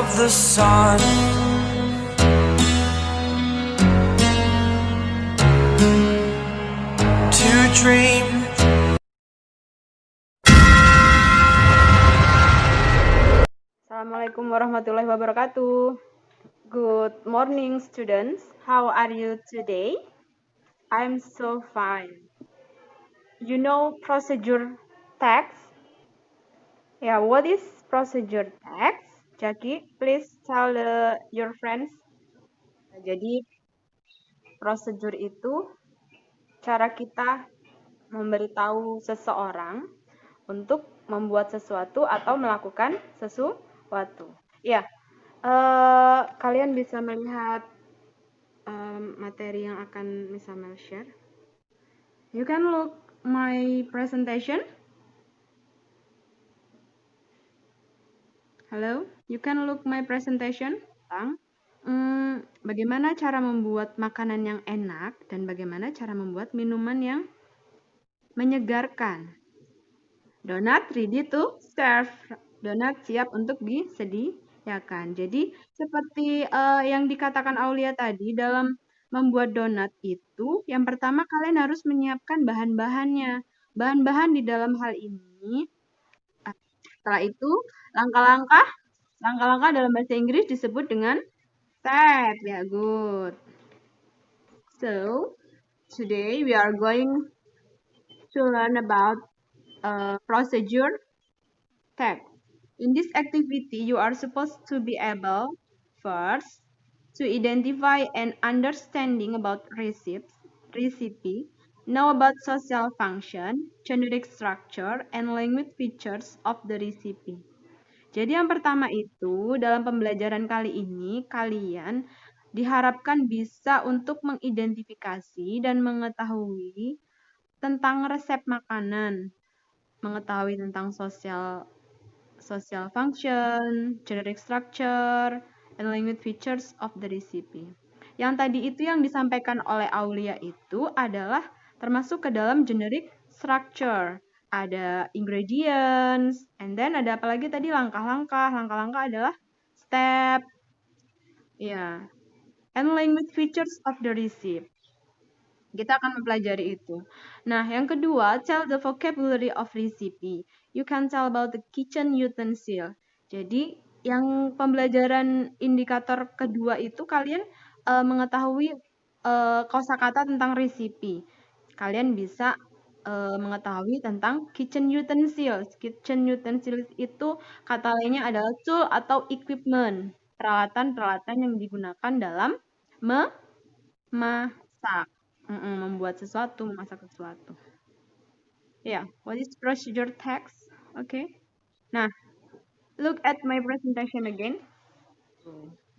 of the sun. To dream. Assalamualaikum warahmatullahi wabarakatuh. Good morning, students. How are you today? I'm so fine. You know procedure text? Yeah, what is procedure text? Jackie, please tell your friends. Jadi, prosedur itu cara kita memberitahu seseorang untuk membuat sesuatu atau melakukan sesuatu. Ya, kalian bisa melihat materi yang akan Miss Amel share. You can look my presentation. Hello, you can look my presentation. Bagaimana cara membuat makanan yang enak dan bagaimana cara membuat minuman yang menyegarkan. Donat ready to serve. Donat siap untuk disediakan. Jadi seperti yang dikatakan Aulia tadi, dalam membuat donat itu, yang pertama kalian harus menyiapkan bahan-bahannya. Bahan-bahan di dalam hal ini, setelah itu langkah-langkah dalam bahasa Inggris disebut dengan step. Ya, good. So, today we are going to learn about procedure text. In this activity, you are supposed to be able, first, to identify and understanding about recipe, know about social function, generic structure, and language features of the recipe. Jadi yang pertama itu, dalam pembelajaran kali ini, kalian diharapkan bisa untuk mengidentifikasi dan mengetahui tentang resep makanan, mengetahui tentang social function, generic structure, and language features of the recipe. Yang tadi itu yang disampaikan oleh Aulia itu adalah termasuk ke dalam generic structure. Ada ingredients, and then ada apa lagi tadi langkah-langkah. Langkah-langkah adalah step. Ya. And language features of the recipe. Kita akan mempelajari itu. Nah, yang kedua, tell the vocabulary of recipe. You can tell about the kitchen utensil. Jadi, yang pembelajaran indikator kedua itu kalian mengetahui kosakata tentang recipe. Kalian bisa mengetahui tentang kitchen utensils. Kitchen utensils itu kata lainnya adalah tool atau equipment. Peralatan-peralatan yang digunakan dalam memasak. Membuat sesuatu, memasak sesuatu. Yeah, what is procedure text? Okay. Nah, look at my presentation again.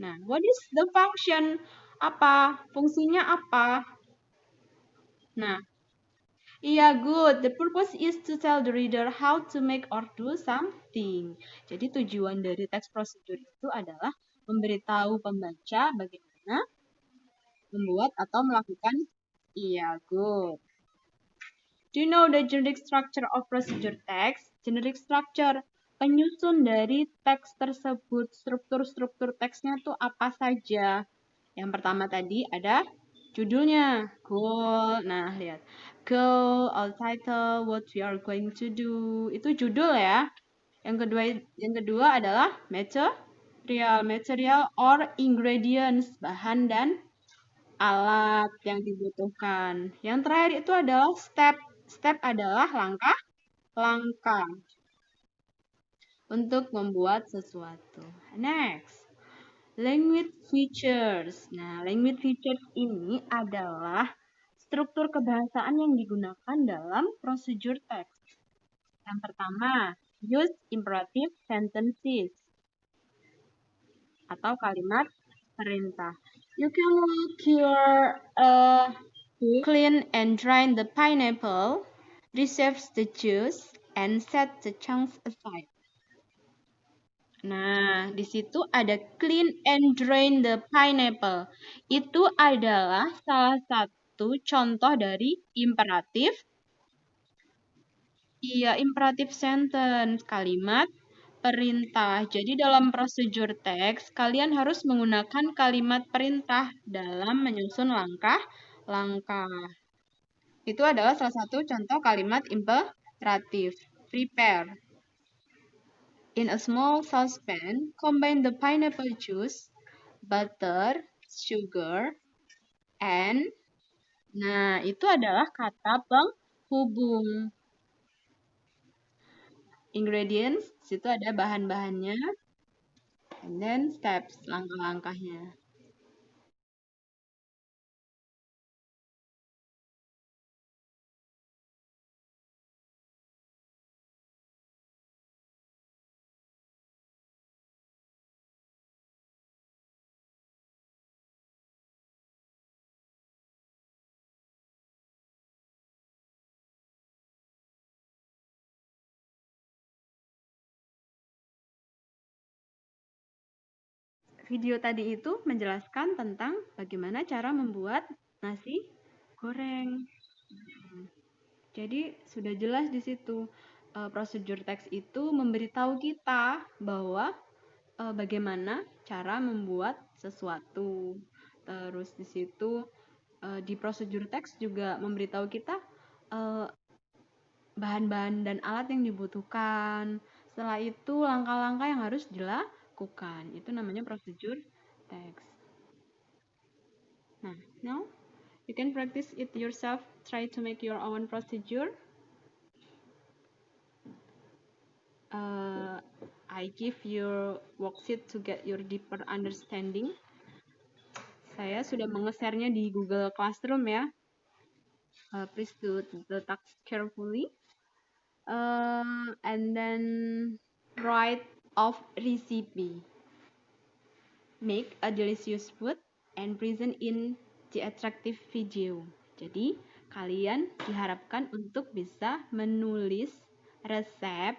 Nah, what is the function? Apa? Fungsinya apa? Nah, iya, good. The purpose is to tell the reader how to make or do something. Jadi tujuan dari text procedure itu adalah memberitahu pembaca bagaimana membuat atau melakukan. Iya, good. Do you know the generic structure of procedure text? Generic structure, penyusun dari teks tersebut. Struktur-struktur teksnya tuh apa saja? Yang pertama tadi ada judulnya, goal. Nah, lihat. Goal, all title, what we are going to do. Itu judul ya. Yang kedua adalah material or ingredients, bahan dan alat yang dibutuhkan. Yang terakhir itu adalah step. Step adalah langkah-langkah untuk membuat sesuatu. Next, language features. Nah, language features ini adalah struktur kebahasaan yang digunakan dalam procedure text. Yang pertama, use imperative sentences atau kalimat perintah. You can look your clean and drain the pineapple, reserve the juice, and set the chunks aside. Nah, di situ ada clean and drain the pineapple. Itu adalah salah satu contoh dari imperatif. Iya, imperative sentence, kalimat perintah. Jadi dalam prosedur teks, kalian harus menggunakan kalimat perintah dalam menyusun langkah-langkah. Itu adalah salah satu contoh kalimat imperatif. Prepare. In a small saucepan, combine the pineapple juice, butter, sugar, and... Nah, itu adalah kata penghubung. Ingredients, situ ada bahan-bahannya, and then steps, langkah-langkahnya. Video tadi itu menjelaskan tentang bagaimana cara membuat nasi goreng. Jadi sudah jelas di situ. Prosedur teks itu memberitahu kita bahwa bagaimana cara membuat sesuatu. Terus di situ di prosedur teks juga memberitahu kita bahan-bahan dan alat yang dibutuhkan. Setelah itu langkah-langkah yang harus dilakukan. Itu namanya prosedur teks. Nah, now you can practice it yourself. Try to make your own procedure. I give you worksheet to get your deeper understanding. Saya sudah mengesernya di Google Classroom ya. Please do the task carefully. And then write of recipe. Make a delicious food and present in the attractive video. Jadi, kalian diharapkan untuk bisa menulis resep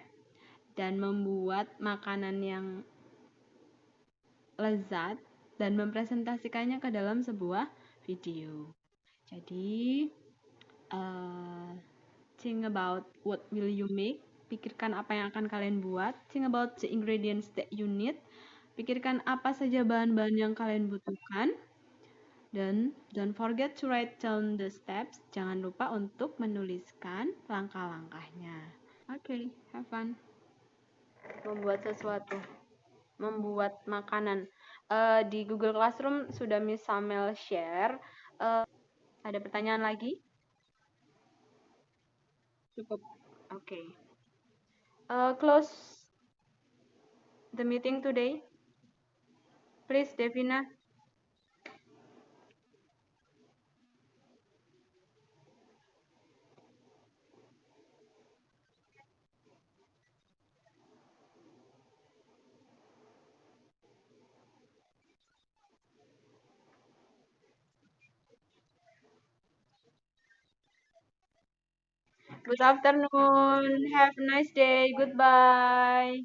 dan membuat makanan yang lezat dan mempresentasikannya ke dalam sebuah video. Jadi, think about what will you make. Pikirkan apa yang akan kalian buat. Think about the ingredients that you need. Pikirkan apa saja bahan-bahan yang kalian butuhkan. Dan don't forget to write down the steps. Jangan lupa untuk menuliskan langkah-langkahnya. Okay, have fun. Membuat sesuatu. Membuat makanan. Di Google Classroom sudah Miss Samel share. Ada pertanyaan lagi? Cukup. Okay. Close the meeting today. Please, Devina. Good afternoon. Have a nice day. Goodbye.